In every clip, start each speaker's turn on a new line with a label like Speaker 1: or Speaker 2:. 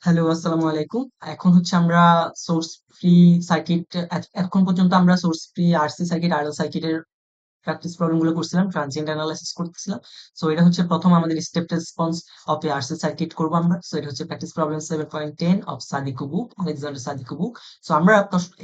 Speaker 1: Hello, আসসালামু আলাইকুম। এখন হচ্ছে আমরা সোর্স ফ্রি সার্কিট, এখন পর্যন্ত আমরা source free RC circuit, RL সার্কিটের প্র্যাকটিস প্রবলেম গুলো করছিলাম, ট্রানজিয়েন্ট অ্যানালাইসিস করতেছিলাম। সো এটা হচ্ছে প্রথম আমাদের step response of A RC circuit করবো আমরা। সো এটা হচ্ছে practice problem 7.10 of Sadiku book, Alexander Sadiku book. So আমরা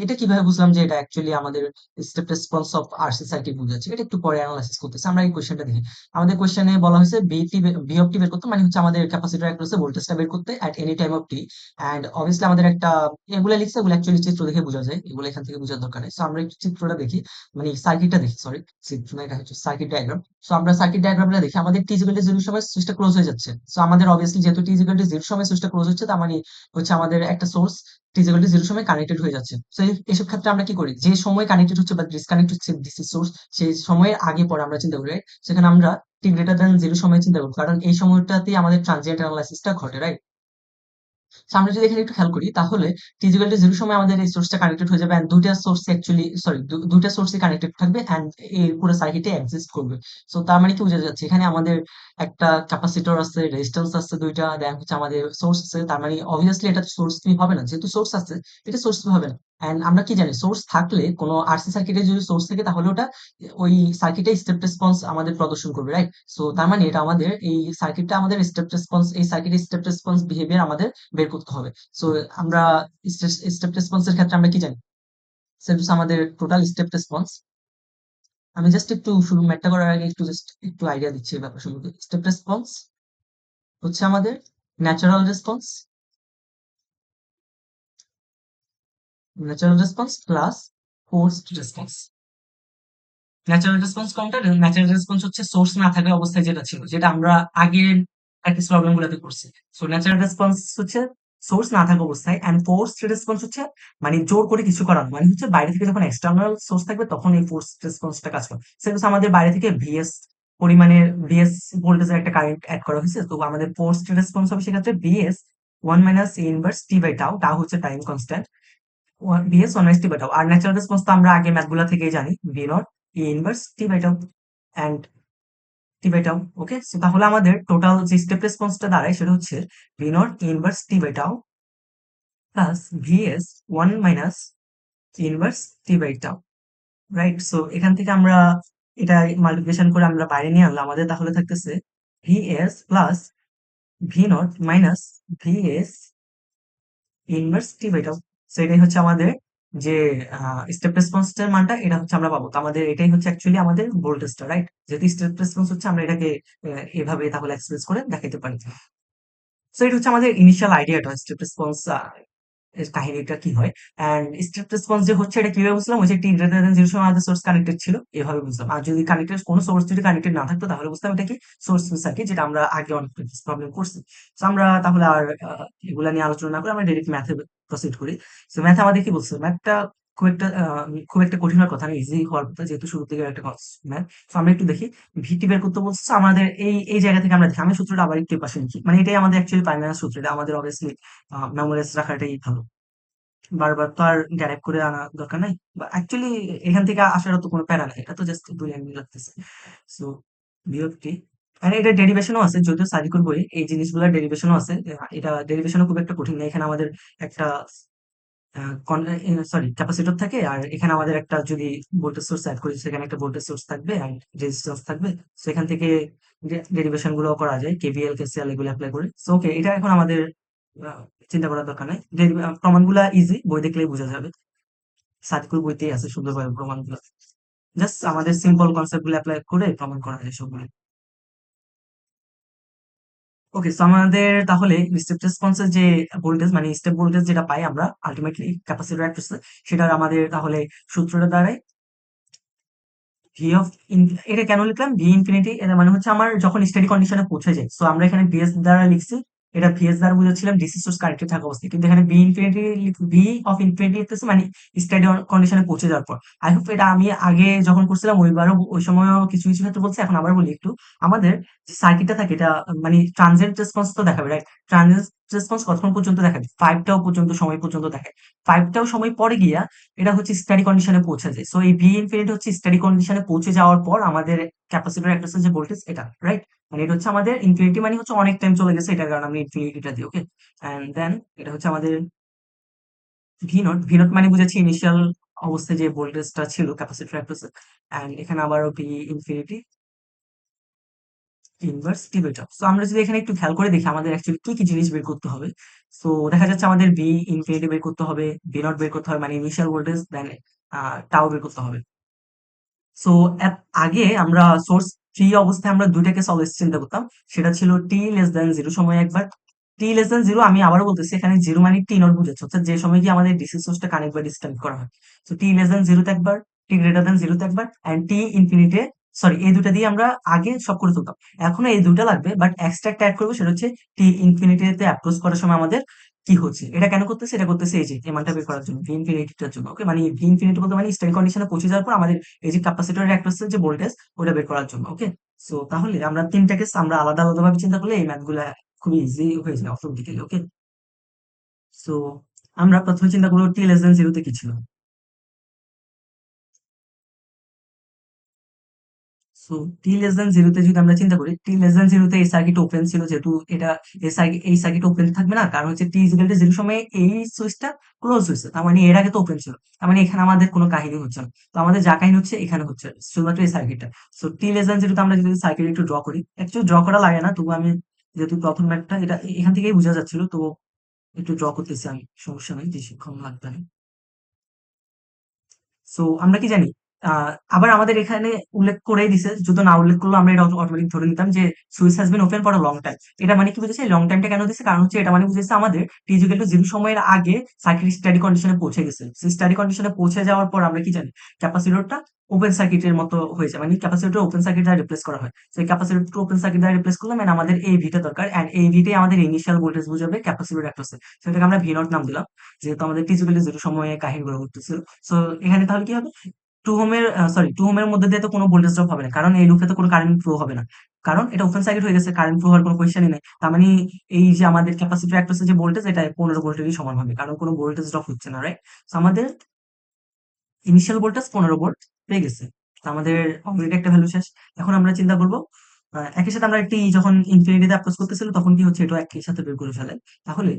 Speaker 1: এটা কিভাবে বুঝলাম যে এটা অ্যাকচুয়ালি আমাদের step response of RC circuit বুঝাচ্ছে, এটা একটু পরে অ্যানালাইসিস করতেছি। আমরা এই কোয়েশ্চেনটা দেখি। আমাদের কোয়েশ্চেনে বলা হয়েছে ভি অফ টি বের করতে, মানে হচ্ছে আমাদের ক্যাপাসিটর অ্যাক্রসে ভোল্টেজটা বের করতে at any time of T. And obviously আমাদের একটা এগুলো লিখছে, এগুলো অ্যাকচুয়ালি চিত্র দেখে বোঝা যায়, এগুলো এখান থেকে বোঝার দরকার নেই। সো আমরা একটু চিত্রটা দেখি, মানে সার্কিটটা দেখি, সরি চিত্র না, এটা হচ্ছে সার্কিট ডায়াগ্রাম। সো আমরা সার্কিট ডায়াগ্রামটা দেখি, আমাদের টি ইকুয়াল টু 0 সময় সুইচটা ক্লোজ হয়ে যাচ্ছে। সো আমাদের অবভিয়াসলি যেহেতু টি ইকুয়াল টু 0 সময় সুইচটা ক্লোজ হচ্ছে, তার মানে হচ্ছে আমাদের একটা সোর্স টি ইকুয়াল টু 0 সময় কানেক্টেড হয়ে যাচ্ছে। সো এইসব ক্ষেত্রে আমরা কি করি, যে সময় কানেক্টেড হচ্ছে বা ডিসকানেক্ট হচ্ছে ডিসি সোর্স, সেই সময়ের আগে পরে আমরা চিন্তা করি, right? সেখানে আমরা টি গ্রেটার দ্যান 0 সময় চিন্তা করবো, কারণ এই সময়টাতেই আমাদের ট্রানজিয়েন্ট অ্যানালাইসিসটা ঘটে, রাইট? So আমরা যদি এখানে একটু খেয়াল করি, তাহলে t is equal to 0 সময় আমাদের এই সোর্সটা কানেক্টেড হয়ে যাবে, এন্ড দুইটা সোর্স অ্যাকচুয়ালি, সরি, দুইটা সোর্সই কানেক্টেড থাকবে, এন্ড এই পুরো সার্কিটে এক্সিস্ট করবে। সো তার মানে কি বোঝা যাচ্ছে, এখানে আমাদের একটা ক্যাপাসিটর আছে, রেজিস্ট্যান্স আছে দুইটা, দেন হচ্ছে আমাদের সোর্স আছে। তার মানে অবভিয়াসলি এটা সোর্স ফ্রি হবে না, যেহেতু সোর্স আছে এটা সোর্স ফ্রি হবে না। এন্ড আমরা কি জানি, সোর্স থাকলে কোনো আরসি সার্কিটে যদি সোর্স থাকে, তাহলে ওটা ওই সার্কিটে স্টেপ রেসপন্স আমাদের প্রদর্শন করবে, রাইট? সো তার মানে এটা আমাদের এই সার্কিটটা আমাদের স্টেপ রেসপন্স, এই সার্কিটের স্টেপ রেসপন্স বিহেভিয়ার আমাদের বের করতে হবে। সো আমরা স্টেপ রেসপন্স এর ক্ষেত্রে আমরা কি জানি, সেটা হচ্ছে আমাদের টোটাল স্টেপ রেসপন্স। আমি জাস্ট একটু শুরু ম্যাথটা করার আগে একটু আইডিয়া দিচ্ছি এই ব্যাপার সম্পর্কে। স্টেপ রেসপন্স হচ্ছে আমাদের natural response, natural response plus forced response. Natural response কোনটা? ন্যাচারাল রেসপন্স হচ্ছে সোর্স না থাকা অবস্থায় যেটা ছিল, যেটা আমরা আগের প্র্যাকটিস প্রবলেম গুলোতে করছি। সো ন্যাচারাল রেসপন্স হচ্ছে সোর্স না থাকা অবস্থায়, এন্ড ফোর্সড রেসপন্স হচ্ছে মানে জোর করে কিছু করানো, মানে হচ্ছে বাইরে থেকে যখন এক্সটার্নাল সোর্স থাকবে তখন এই ফোর্স রেসপন্সটা কাজ করে। সেটা হচ্ছে আমাদের বাইরে থেকে ভিএস পরিমাণের, ভিএস ভোল্টেজের একটা কারেন্ট অ্যাড করা হয়েছে, তো আমাদের ফোর্সড রেসপন্স হবে সেক্ষেত্রে VS 1 minus e inverse T by tau. Tau হচ্ছে time constant, VS 1 minus t by tau. আর ন্যাচারাল রেসপন্স তো আমরা আগে ম্যাথগুলা থেকেই জানি, V not e inverse T by tau and t by tau. Okay, so তাহলে আমাদের টোটাল যে স্টেপ রেসপন্সটা দাঁড়ায় সেটা হচ্ছে V not inverse T by tau plus VS 1 minus inverse T by tau, right? So এখান থেকে আমরা এটা মাল্টিপ্লিকেশন করে আমরা বাইরে নিয়ে আনলাম, আমাদের তাহলে থাকতেছে V S plus V not minus V S inverse T by tau. So এটাই হচ্ছে আমাদের যে স্টেপ রেসপন্সটার মানটা, এটা হচ্ছে আমরা পাবো। তো আমাদের এটাই হচ্ছে অ্যাকচুয়ালি আমাদের ভোল্টেজটা, রাইট? যেহেতু স্টেপ রেসপন্স হচ্ছে, আমরা এটাকে এভাবে তাহলে এক্সপ্রেস করে দেখাইতে পারি। সো এটা হচ্ছে আমাদের ইনিশিয়াল আইডিয়াটা, স্টেপ রেসপন্স এর কাহিনীটা কি হয়। অ্যান্ড স্টেপ রেসপন্স যে হচ্ছে এটা কিভাবে বুঝলাম, ওই যে টি গ্রেটার দেন 0 সময় আমাদের সোর্স কানেক্টেড ছিল, এভাবে বুঝলাম। আর যদি কানেক্টেড কোনো সোর্স যদি কানেক্টেড না থাকতো, তাহলে বুঝতাম এটা কি সোর্স ফ্রি সার্কিট, যেটা আমরা আগে অনেক প্রবলেম করছি। সো আমরা তাহলে আর এগুলা নিয়ে আলোচনা না করে আমরা ডাইরেক্ট ম্যাথে প্রসিড করি। সো ম্যাথে আমাদের কি বলছে, ম্যাথটা খুব একটা কঠিন হওয়ার কথা না, ইজি হওয়ার কথা, যেহেতু শুরু থেকে একটা ম্যাথ। সো আমরা একটু দেখি, ভিটি বের করতে বলছে। So আমাদের এই এই জায়গা থেকে আমরা দেখি, আমি সূত্রটা আবার একটু পাশে লিখি, মানে এটাই আমাদের অ্যাকচুয়ালি প্রাইমারি সূত্র, এটা আমাদের অবভিয়াসলি মেমোরাইজ রাখাটাই ভালো, বারবার তো আর ডেরাইভ করে আনা দরকার নাই। বা অ্যাকচুয়ালি এখান থেকে আসারও তো কোনো প্যারা নাই, এটা তো জাস্ট দুই লাইন লাগতেছে। সো বিরক্তি, আর এটা ডেরিভেশনও আছে, যদিও সাদিকুর বই এই জিনিসগুলোর ডেরিভেশনও আছে। এটা ডেরিভেশনও খুব একটা কঠিন না। এখানে আমাদের একটা সরি ক্যাপাসিটর থাকে, আর এখানে আমাদের একটা যদি ভোল্টেজ সোর্স অ্যাড করি, সেখানে একটা ভোল্টেজ সোর্স থাকবে এন্ড রেজিস্ট্যান্স থাকবে। সো এখান থেকে ডেরিভেশন গুলো করা যায়, কেভিএল কেসিএল এগুলো অ্যাপ্লাই করে। সো ওকে, এটা এখন আমাদের আহ, চিন্তা করার দরকার নাই। প্রমাণগুলা ইজি, বই দেখলেই বোঝা যাবে, সার্কিট বইতেই আছে সুন্দরভাবে প্রমাণগুলো। জাস্ট আমাদের সিম্পল কনসেপ্ট গুলো অ্যাপ্লাই করে প্রমাণ করা যায় সবগুলো। ওকে, সো আমাদের তাহলে স্টেপ রেসপন্সের যে ভোল্টেজ, মানে স্টেপ ভোল্টেজ যেটা পাই আমরা আলটিমেটলি ক্যাপাসিটর অ্যাক্রসে, সেটার আমাদের তাহলে সূত্রটা দাঁড়ায় ভি অফ, এটা কেন লিখলাম ভি ইনফিনিটি, এটা মানে হচ্ছে আমার যখন স্টেডি কন্ডিশনে পৌঁছে যায়। সো আমরা এখানে ভিএস দ্বারা লিখছি, এটা ভিএস দ্বারা বুঝাচ্ছিলাম ডিসি সোর্স কানেক্টেড থাকা অবস্থায়, কিন্তু এখানে ভি অফ ইনফিনিটি লিখতেছে মানে স্টেডি কন্ডিশনে পৌঁছে যাওয়ার পর। আই হোপ এটা আমি আগে যখন করছিলাম ওইবারও, ওই সময়ও কিছু কিছু ক্ষেত্রে বলছি, এখন আবার বলি একটু। আমাদের যে সার্কিটটা থাকে এটা মানে ট্রানজিয়েন্ট রেসপন্স তো দেখাবে, রাইট? ট্রানজিয়েন্ট রেসপন্স কতক্ষণ পর্যন্ত দেখাবে, 5টাও পর্যন্ত সময় পর্যন্ত দেখায়। 5টাও সময় পরে গিয়া এটা হচ্ছে স্টাডি কন্ডিশনে পৌঁছে যায়। সো এই ভি ইনফিনিটি হচ্ছে স্টাডি কন্ডিশনে পৌঁছে যাওয়ার পর আমাদের ক্যাপাসিটর অ্যাক্রস যে ভোল্টেজ এটা, রাইট? মানে এটা হচ্ছে আমাদের ইনফিনিটি মানে হচ্ছে অনেক টাইম চলে গেছে, এটার কারণে আমরা ইনফিনিটিটা দিই। ওকে, অ্যান্ড দেন এটা হচ্ছে আমাদের ভি নট। ভি নট মানে বুঝেছি ইনিশিয়াল অবস্থায় যে ভোল্টেজটা ছিল ক্যাপাসিটর অ্যাক্রোসে, অ্যান্ড এখানে আবারও ভি ইনফিনিটি ইনভার্স টি বেটা। সো আমরা যদি এখানে একটু খেয়াল করে দেখি আমাদের অ্যাকচুয়ালি কি কি জিনিস বের করতে হবে। সো দেখা যাচ্ছে আমাদের ভি ইনফিনিটি বের করতে হবে, ভি নট বের করতে হবে মানে ইনিশিয়াল ভোল্টেজ, দেন টাও বের করতে হবে। সো আগে আমরা সোর্স ফ্রি অবস্থায় আমরা দুইটাকে সলভের চিন্তা করতাম। সেটা ছিল টি লেস দ্যান জিরো সময় একবার। টি লেস দ্যান জিরো আমি আবারও বলতেছি, এখানে জিরো মানে টি নট বুঝাচ্ছে, অর্থাৎ যে সময় কি আমাদের ডিসি সোর্সটা কানেক্ট বা ডিসকানেক্ট করা হয়। তো টি লেস দ্যান জিরোতে একবার, টি গ্রেটার দ্যান জিরোতে একবার, অ্যান্ড টি ইনফিনিটে, সরি এই দুটা দিয়ে আমরা আগে সব করে তুলতাম। এখনো এই দুটা লাগবে, বাট এক্সট্রা একটা অ্যাড করবো, সেটা হচ্ছে টি ইনফিনিটিতে অ্যাপ্রোচ করার সময় আমাদের কি হচ্ছে। এটা কেন করতেছে? এটা করতেছে এই যে এই মানটা বের করার জন্য, ভি ইনফিনিটিটার জন্য। ওকে, মানে ভি ইনফিনিটি বলতে মানে স্টাডি কন্ডিশনে পৌঁছে যাওয়ার পর আমাদের এই যে ক্যাপাসিটরের অ্যাক্রসের যে ভোল্টেজ, ওটা বের করার জন্য। ওকে, সো তাহলে আমরা তিনটাকে আমরা আলাদা আলাদা ভাবে চিন্তা করলে এই ম্যাথ গুলা খুবই ইজি হয়ে যায় অটোমেটিক্যালি। ওকে, সো আমরা প্রথমে চিন্তা করবো টি লেস দেন জিরোতে কি ছিল। সো টি লেস দেন জিরোতে যদি আমরা চিন্তা করি, টি লেস দেন জিরোতে এই সার্কিট ওপেন ছিল, যেহেতু এটা এই সার্কিট ওপেন থাকবে না, কারণ হচ্ছে টি ইজিক্যাল টু জিরো সময়ে এই সুইচটা ক্লোজ হয়েছে, তার মানে এর আগে তো ওপেন ছিল, তার মানে এখানে আমাদের কোনো কাহিনী হচ্ছে না। তো আমাদের যা কাহিনী হচ্ছে এখানে হচ্ছে শুধুমাত্র এই সার্কিটটা। সো টি লেস দেন জিরোতে আমরা যদি সার্কিট একটু ড্র করি, অ্যাকচুয়ালি ড্র করা লাগে না, তবু আমি যেহেতু প্রথম ম্যাথটা এটা এখান থেকেই বোঝা যাচ্ছিল, তো একটু ড্র করতেছি আমি, সমস্যা নেই, বেশিক্ষণ লাগবে না। সো আমরা কি জানি, আবার আমাদের এখানে উল্লেখ করেই দিছে, যদি না উল্লেখ করলেও আমরা এটা অটোমেটিক ধরে নিতাম যে switch has been open for a long time. এটা মানে কি বুঝেছে, লং টাইমটা কেন দিছে, কারণ হচ্ছে এটা মানে বুঝেছে আমাদের টি ইকুয়াল টু জিরো সময়ের আগে সার্কিট স্টাডি কন্ডিশনে পৌঁছে গেছে। সেই স্টাডি কন্ডিশনে পৌঁছে যাওয়ার পর আমরা কি জানি, ক্যাপাসিটরটা ওপেন সার্কিটের মতো হয়ে যায়, মানে ক্যাপাসিটর ওপেন সার্কিট দ্বারা রিপ্লেস করা হয়। সেই ক্যাপাসিটর ওপেন সার্কিট দ্বারা রিপ্লেস করলাম, and আমাদের এই ভিটা দরকার, এন্ড এই ভিটাই আমাদের ইনিশিয়াল ভোল্টেজ বুঝাবে ক্যাপাসিটর অ্যাক্রসে। সেটাকে আমরা ভি নট নাম দিলাম, যেহেতু আমাদের টি ইকুয়াল টু জিরো সময়ে কাহিনীগুলো ঘটতেছিল। সো এখানে তাহলে কি হবে, 2 ওহমের 2 ওহমের মধ্যে দিয়ে তো কোনো ভোল্টেজ ড্রপ হবে না, কারণ এই লুপে তো কোনো কারেন্ট ফ্লো হবে না, কারণ এটা ওপেন সার্কিট হয়ে গেছে, কারেন্ট ফ্লো হওয়ার কোনো কোয়েশ্চেনই নাই। তার মানে এই যে আমাদের ক্যাপাসিটর অ্যাক্রসে যে ভোল্টেজ, এটা 15 ভোল্টেরই সমান হবে, কারণ কোনো ভোল্টেজ ড্রপ হচ্ছে না, রাইট? সো আমাদের ইনিশিয়াল ভোল্টেজ 15 ভোল্ট পেয়ে গেছে। তো আমাদের অলরেডি একটা ভ্যালু শেষ। এখন আমরা চিন্তা করব, একই সাথে আমরা একটি যখন ইনফিনিটিতে অ্যাপ্রোচ করতেছিল তখন কি হচ্ছে, এটাও একই সাথে বের করে ফেলে। তাহলে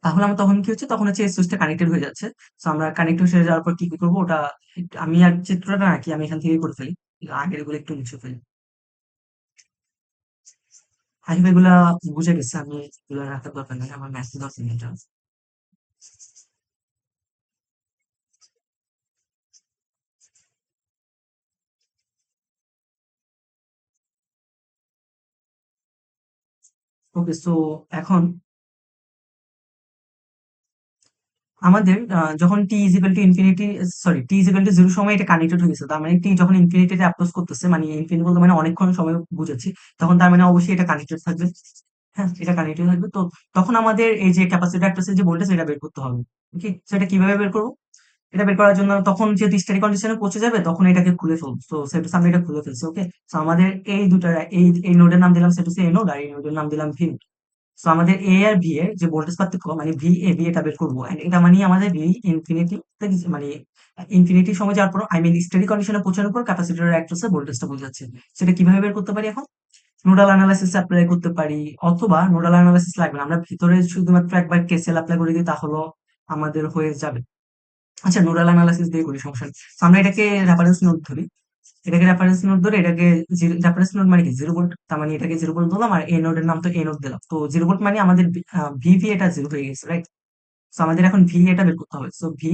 Speaker 1: তাহলে আমরা তখন কি হচ্ছে, তখন হচ্ছে এই সুইচটা কানেক্টেড হয়ে যাচ্ছে। সো আমরা কানেক্টেড হয়ে যাওয়ার পর কি কি করবো, ওটা আমি আর চিত্রটা নাকি আমি এখান থেকেই করে ফেলি, আগের এগুলো একটু মুছে ফেলি। আই হোপ এগুলা বুঝে গেছে, আমি এগুলো রাখার দরকার নেই, আমার ম্যাথ দরকার নেই এটা। ওকে, সো এখন আমাদের যখন t is equal to infinity, sorry t is equal to zero সময় এটা কানেক্টেড হয়ে গেছে, তার মানে টি যখন ইনফিনিটিতে অ্যাপ্রোচ করতেছে, মানে ইনফিনিটি বলতে মানে অনেকক্ষণ সময় বুঝাচ্ছি, তখন তার মানে অবশ্যই এটা কানেক্টেড থাকবে। হ্যাঁ, এটা কানেক্টেড থাকবে। তো তখন আমাদের এই যে ক্যাপাসিটর অ্যাক্রসের যে ভোল্টেজ, এটা বের করতে হবে। ওকে, সেটা কিভাবে বের করবো? এটা বের করার জন্য তখন যেহেতু স্টাডি কন্ডিশনে পৌঁছে যাবে, তখন এটাকে খুলে ফেলবো। তো সেটা আমরা এটা খুলে ফেলছি। ওকে, সো আমাদের এই দুটার এই নোডের নাম দিলাম সেটা হচ্ছে এ নোড, আর এই নোডের নাম দিলাম ভি। সো আমাদের এ আর ভি এর যে ভোল্টেজ পার্থক্য, মানে ভি এ ভি এটা বের করবো, and এটা মানে আমাদের ভি ইনফিনিটি মানে ইনফিনিটি সময় যাওয়ার পর, আই মিন স্টাডি কন্ডিশনে পৌঁছানোর পর ক্যাপাসিটরের অ্যাক্রসে ভোল্টেজটা বোঝাচ্ছে। সেটা কিভাবে বের করতে পারি এখন, নোডাল অ্যানালাইসিস অ্যাপ্লাই করতে পারি, অথবা নোডাল অ্যানালাইসিস লাগবে না, আমরা ভিতরে শুধুমাত্র একবার কেসিএল অ্যাপ্লাই করে দিই, তাহলে আমাদের হয়ে যাবে। আচ্ছা, নোডাল অ্যানালাইসিস দিয়ে করি, সমস্যা নেই। So আমরা এটাকে রেফারেন্স নোড ধরি, এটাকে রেফারেন্স নোড ধরে এটাকে রেফারেন্স নোড মানে কি জিরো ভোল্ট, তার মানে এটাকে জিরো ভোল্ট ধরলাম, আর এই নোডের নাম তো এ নোড দিলাম। তো জিরো ভোল্ট মানে আমাদের ভিভি এটা জিরো হয়ে গেছে, রাইট? সো আমাদের এখন ভি এটা বের করতে হবে। সো ভি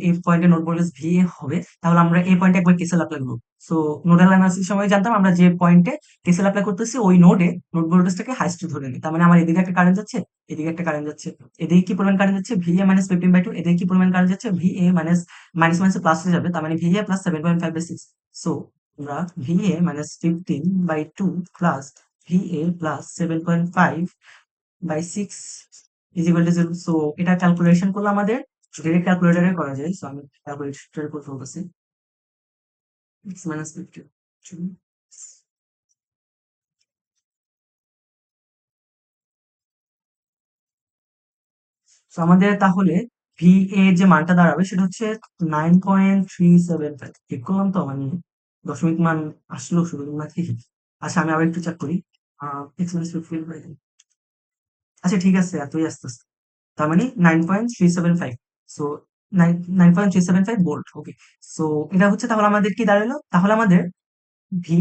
Speaker 1: এই পয়েন্টে নোড ভোল্টেজ ভি এ হবে, তাহলে আমরা এই পয়েন্টে একবার কেসিএল অ্যাপ্লাই করবো। সো নোডাল অ্যানালিসিস সময় জানতাম আমরা যে পয়েন্টে কেসিএল অ্যাপ্লাই করতেছি ওই নোডে নোড ভোল্টেজটাকে হাইস্ট ধরে নিই, তার মানে আমার এদিকে একটা কারেন্ট যাচ্ছে, এদিকে একটা কারেন্ট যাচ্ছে, এদিকে কি পরিমাণ কারেন্ট যাচ্ছে, ভি এ মাইনাস 15/2, এদিকে কি পরিমাণ কারেন্ট যাচ্ছে, V A minus minus minus plus হয়ে যাবে, তার মানে ভি এ প্লাস 7.5/6। সো আমরা V A minus 15/2 plus V A plus 7.5/6 is equal two 0। So এটা ক্যালকুলেশন করলে আমাদের ডিরেক্ট ক্যালকুলেটরে করা যায়। সো আমি ক্যালকুলেটর করে ফেলতেছি, x মাইনাস 52। সো আমাদের তাহলে ভি এ যে মানটা দাঁড়াবে সেটা হচ্ছে 9.375। ঠিক করলাম তো, মানে দশমিক মান আসলো শুরু নাকি? আচ্ছা আমি আবার একটু চেক করি। এক্সপেরিয়েন্স ফিল আচ্ছা ঠিক আছে, এতই আসতেছে। তার মানে 9.375। So 9.375 volt. ওকে। সো এটা হচ্ছে, তাহলে আমাদের কি দাঁড়ালো? তাহলে আমাদের ভি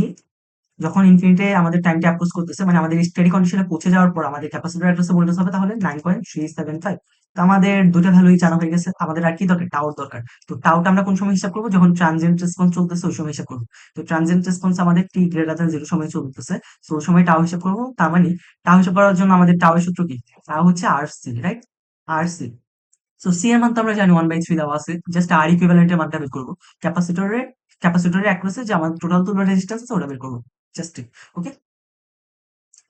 Speaker 1: যখন ইনফিনিটে আমাদের টাইমটা অ্যাপ্রোচ করতেছে, মানে আমাদের স্টেডি কন্ডিশনে পৌঁছে যাওয়ার পর আমাদের ক্যাপাসিটর অ্যাড্রেসে ভোল্টেজ হবে তাহলে 9.375। তো আমাদের দুটো ভ্যালুই জানা হয়ে গেছে। আমাদের আর কি দরকার? টাওয়ার দরকার। তো টাওটা আমরা কোন সময় হিসাব করবো? যখন ট্রানজিয়েন্ট রেসপন্স চলতেছে ওই সময় হিসাব করবো। তো ট্রানজিয়েন্ট রেসপন্স আমাদের টি গ্রেটার দ্যান 0 সময় চলতেছে। তো ওই সময় টাও হিসাব করবো। তার মানে টাও হিসাব করার জন্য আমাদের টাও এর সূত্র কি? টাও হচ্ছে RC, right? RC. So C এর মান তো আমরা জানি 1/3 দেওয়া আছে। জাস্ট আর ইকুইভ্যালেন্ট এর মানটা বের করবো। ক্যাপাসিটরের ক্যাপাসিটরের অ্যাক্রসে যে আমার টোটাল তুলনা রেজিস্ট্যান্স আছে ওটা বের করবো। জাস্ট ঠিক। ওকে।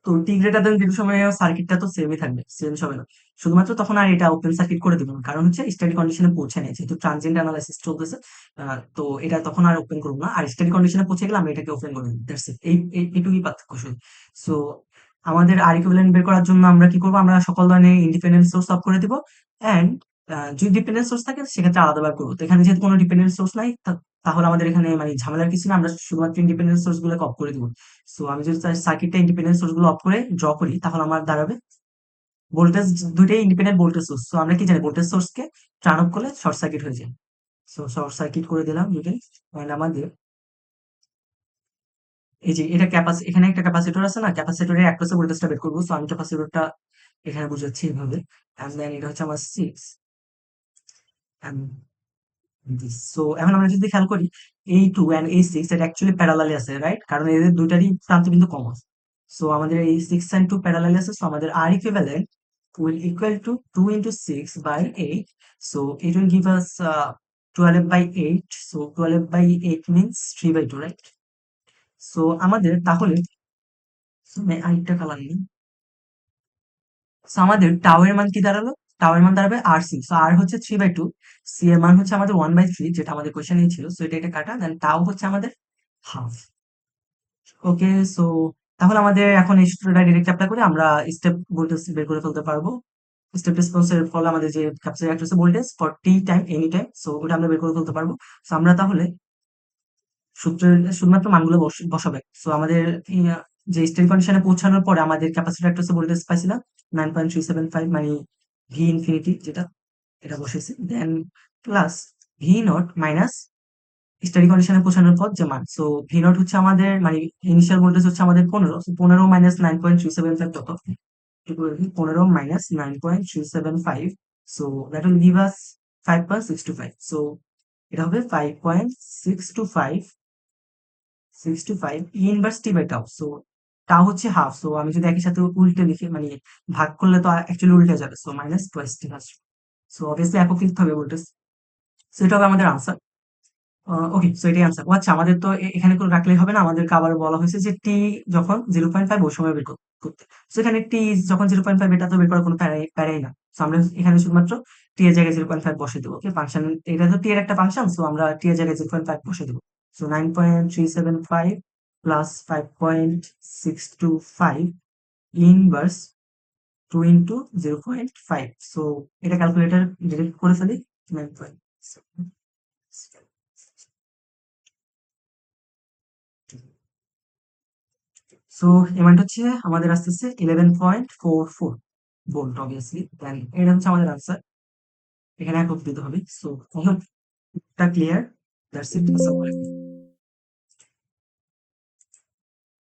Speaker 1: তো টি গ্রেটার দেন 0 সময়ে সার্কিটটা তো সেমই থাকবে, চেঞ্জ হবে না। শুধুমাত্র তখন আর এটা ওপেন সার্কিট করে দিব না, কারণ হচ্ছে স্টেডি কন্ডিশনে পৌঁছে নেই, যেহেতু ট্রানজিয়েন্ট অ্যানালাইসিস চলতেছে। তো এটা তখন আর ওপেন করবো না, আর স্টেডি কন্ডিশনে পৌঁছে গেলে আমরা এটাকে ওপেন করে দিই। That's it. এইটুকুই পার্থক্য শুধু। সো আমাদের আর ইকুইভ্যালেন্ট বের করার জন্য আমরা কি করবো? আমরা সকল ধরনের ইন্ডিপেন্ডেন্ট সোর্স অফ করে দিব। অ্যান্ড যদি ডিপেন্ডেন্ট সোর্স থাকে সেক্ষেত্রে আলাদাভাবে করবো। তো এখানে যেহেতু কোনো ডিপেন্ডেন্ট সোর্স নাই, তাহলে আমাদের এখানে মানে ঝামেলার কিছু না, আমরা শুধুমাত্র ইন্ডিপেন্ডেন্ট সোর্স গুলো অফ করে দিব। সো আমি যদি সার্কিটটা ইন্ডিপেন্ডেন্ট সোর্স গুলো অফ করে ড্র করি তাহলে আমার দাঁড়াবে ভোল্টেজ, দুইটাই ইন্ডিপেন্ডেন্ট ভোল্টেজ সোর্স। সো আমরা কি জানি ভোল্টেজ সোর্স কে টার্ন অফ করলে শর্ট সার্কিট হয়ে যায়। সো শর্ট সার্কিট করে দিলাম দুইটাই। And আমাদের এই যে এটা এখানে একটা ক্যাপাসিটর আছে না, ক্যাপাসিটরের অ্যাক্রসে ভোল্টেজটা বের করবো। সো আমি ক্যাপাসিটরটা এখানে বুঝাচ্ছি এইভাবে। এন্ড দেন এটা হচ্ছে আমার 6 এন্ড দিস। সো এখন আমরা যদি খেয়াল করি এই 2 এন্ড এই 6 এটা অ্যাকচুয়ালি প্যারালালি আছে, রাইট? কারণ এদের দুইটারই প্রান্ত বিন্দু কমন। সো আমাদের এই 6 and 2 প্যারালালি আছে। সো আমাদের R equivalent will equal to 2 into 6 by 8. So it will give us 12 by 8. So 12 by 8 means 3 by 2, right? So আমাদের তাহলে আরেকটা কালার নিই। সো আমাদের টাও এর মান কি দাঁড়ালো? টাও এর মান দাঁড়াবে আর সি। সো আর হচ্ছে 3/2, সি এর মান হচ্ছে আমাদের 1/3, যেটা আমাদের কোশ্চেনে ছিল। সো এটা কাটা, দেন টাও হচ্ছে আমাদের হাফ। ওকে। সো তাহলে আমাদের এখন এই সূত্রটা ডিরেক্ট অ্যাপ্লাই করে আমরা স্টেপ ভোল্টেজ বের করে ফেলতে পারবো। স্টেপ রেসপন্সের ফলে আমাদের যে capacitor across voltage for tea time any time, so ওটা আমরা বের করে ফেলতে পারবো। সো আমরা তাহলে সূত্রের শুধুমাত্র মানগুলো বসাবে। সো আমাদের যে স্টেট কন্ডিশনে পৌঁছানোর পরে আমাদের ক্যাপাসিটর অ্যাক্রস ভোল্টেজ পাইছিলাম 9.375, মানে ভি ইনফিনিটি যেটা, এটা বসেছি। Then plus V not minus steady কন্ডিশনে পৌঁছানোর পর যে মান। সো ভি নট হচ্ছে আমাদের মানে ইনিশিয়াল ভোল্টেজ হচ্ছে আমাদের 15। 15 মাইনাস 9.375 কত? 15 minus 9.375। So that will give us 5.625। So এটা হবে 5.625 inverse T by tau. So tau হচ্ছে হাফ। সো আমি যদি একই সাথে উল্টে লিখি, মানে ভাগ করলে তো অ্যাকচুয়ালি উল্টে যাবে। সো মাইনাস টোয়াইস টি হার্স। সো অবভিয়াসলি একক লিখতে হবে ভোল্টেজ। সো এটা হবে আমাদের আনসার। ওকে। সো এটাই আনসার। ও আচ্ছা, আমাদের তো এখানে করে রাখলেই হবে না, আমাদেরকে আবার বলা হয়েছে যে টি যখন 0.5 ওই সময় বের করতে। সো এখানে টি যখন 0.5 এটা তো বের করার কোনো প্যারাই না। সো আমরা এখানে শুধুমাত্র টি এর জায়গায় 0.5 বসে দেবো। ওকে। ফাংশন এটা তো টি এর একটা ফাংশন। সো আমরা টি এর জায়গায় 0.5 বসে দেবো। So 9.375 plus 5.625 inverse 2 into 0.5। So এটা ক্যালকুলেটর ডিরেক্ট করে ফেলি। 9.7। সো এমাউন্ট হচ্ছে আমাদের আসতেছে 11.44 ভোল্ট অবভিয়াসলি। দেন এটা হচ্ছে আমাদের আনসার। এখানে একক দিতে হবে। সো এটা ক্লিয়ার। That's it. আসসালামু আলাইকুম।